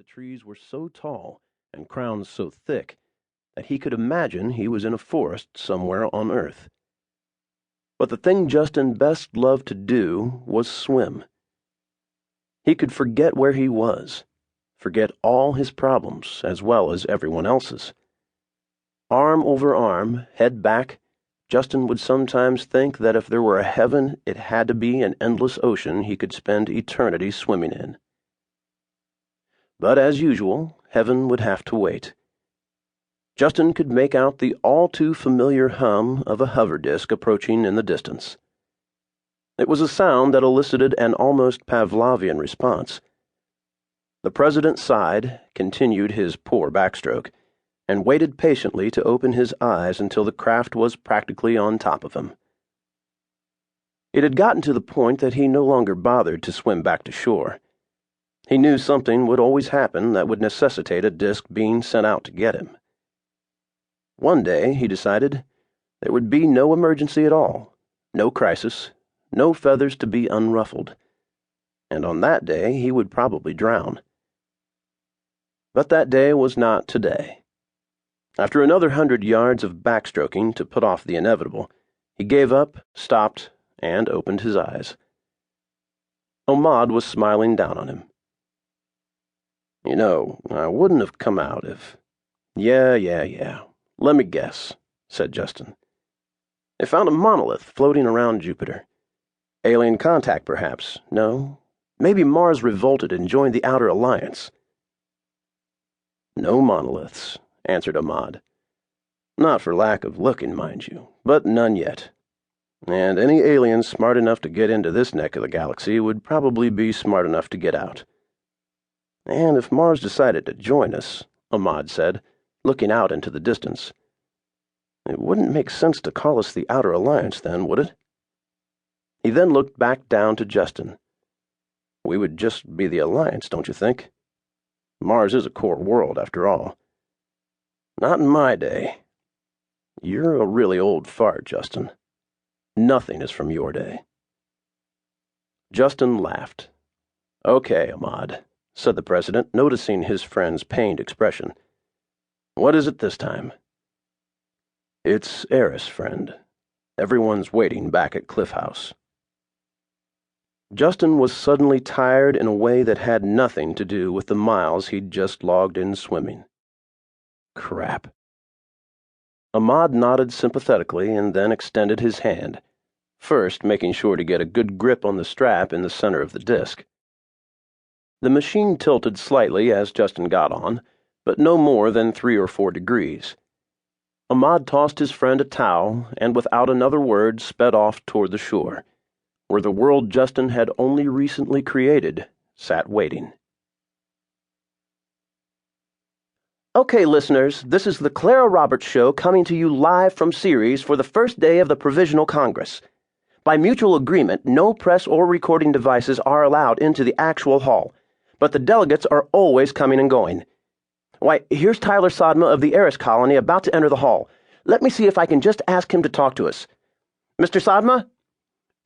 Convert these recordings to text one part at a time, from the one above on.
the trees were so tall and crowns so thick that he could imagine he was in a forest somewhere on Earth. But the thing Justin best loved to do was swim. He could forget where he was, forget all his problems as well as everyone else's. Arm over arm, head back, Justin would sometimes think that if there were a heaven, it had to be an endless ocean he could spend eternity swimming in. But as usual, heaven would have to wait. Justin could make out the all-too-familiar hum of a hover disk approaching in the distance. It was a sound that elicited an almost Pavlovian response. The president sighed, continued his poor backstroke, and waited patiently to open his eyes until the craft was practically on top of him. It had gotten to the point that he no longer bothered to swim back to shore. He knew something would always happen that would necessitate a disk being sent out to get him. One day, he decided, there would be no emergency at all, no crisis, no feathers to be unruffled, and on that day he would probably drown. But that day was not today. After another 100 yards of backstroking to put off the inevitable, he gave up, stopped, and opened his eyes. Ahmad was smiling down on him. "You know, I wouldn't have come out if—" Yeah. Let me guess," said Justin. "They found a monolith floating around Jupiter. Alien contact, perhaps. No? Maybe Mars revolted and joined the Outer Alliance." "No monoliths," answered Ahmad. "Not for lack of looking, mind you, but none yet. And any alien smart enough to get into this neck of the galaxy would probably be smart enough to get out. And if Mars decided to join us," Ahmad said, looking out into the distance, "it wouldn't make sense to call us the Outer Alliance then, would it?" He then looked back down to Justin. "We would just be the Alliance, don't you think? Mars is a core world, after all." "Not in my day." "You're a really old fart, Justin. Nothing is from your day." Justin laughed. "Okay, Ahmad," said the president, noticing his friend's pained expression. "What is it this time?" "It's Eris, friend. Everyone's waiting back at Cliff House." Justin was suddenly tired in a way that had nothing to do with the miles he'd just logged in swimming. Crap. Ahmad nodded sympathetically and then extended his hand, first making sure to get a good grip on the strap in the center of the disk. The machine tilted slightly as Justin got on, but no more than 3 or 4 degrees. Ahmad tossed his friend a towel and without another word sped off toward the shore, where the world Justin had only recently created sat waiting. Okay, listeners, this is the Clara Roberts Show coming to you live from Ceres for the first day of the Provisional Congress. By mutual agreement, no press or recording devices are allowed into the actual hall, but the delegates are always coming and going. Why, here's Tyler Sodma of the Eris colony about to enter the hall. Let me see if I can just ask him to talk to us. Mr. Sodma?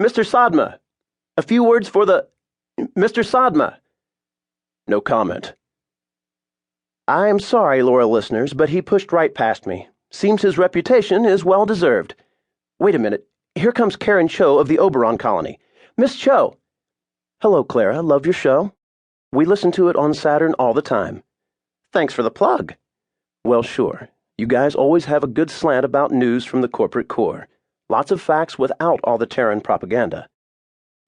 Mr. Sodma! A few words for the... Mr. Sodma! No comment. I am sorry, loyal listeners, but he pushed right past me. Seems his reputation is well deserved. Wait a minute. Here comes Karen Cho of the Oberon colony. Miss Cho! Hello, Clara. Love your show. We listen to it on Saturn all the time. Thanks for the plug. Well, sure. You guys always have a good slant about news from the corporate core. Lots of facts without all the Terran propaganda.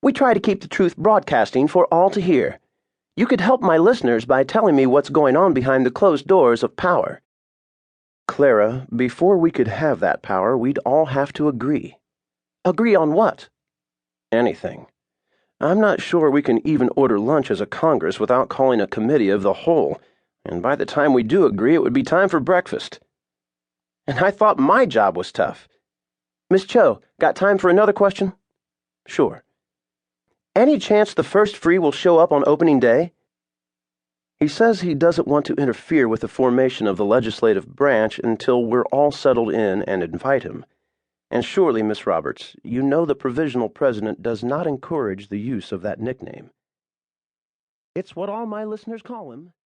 We try to keep the truth broadcasting for all to hear. You could help my listeners by telling me what's going on behind the closed doors of power. Clara, before we could have that power, we'd all have to agree. Agree on what? Anything. I'm not sure we can even order lunch as a Congress without calling a committee of the whole, and by the time we do agree, it would be time for breakfast. And I thought my job was tough. Miss Cho, got time for another question? Sure. Any chance the first free will show up on opening day? He says he doesn't want to interfere with the formation of the legislative branch until we're all settled in and invite him. And surely, Miss Roberts, you know the provisional president does not encourage the use of that nickname. It's what all my listeners call him.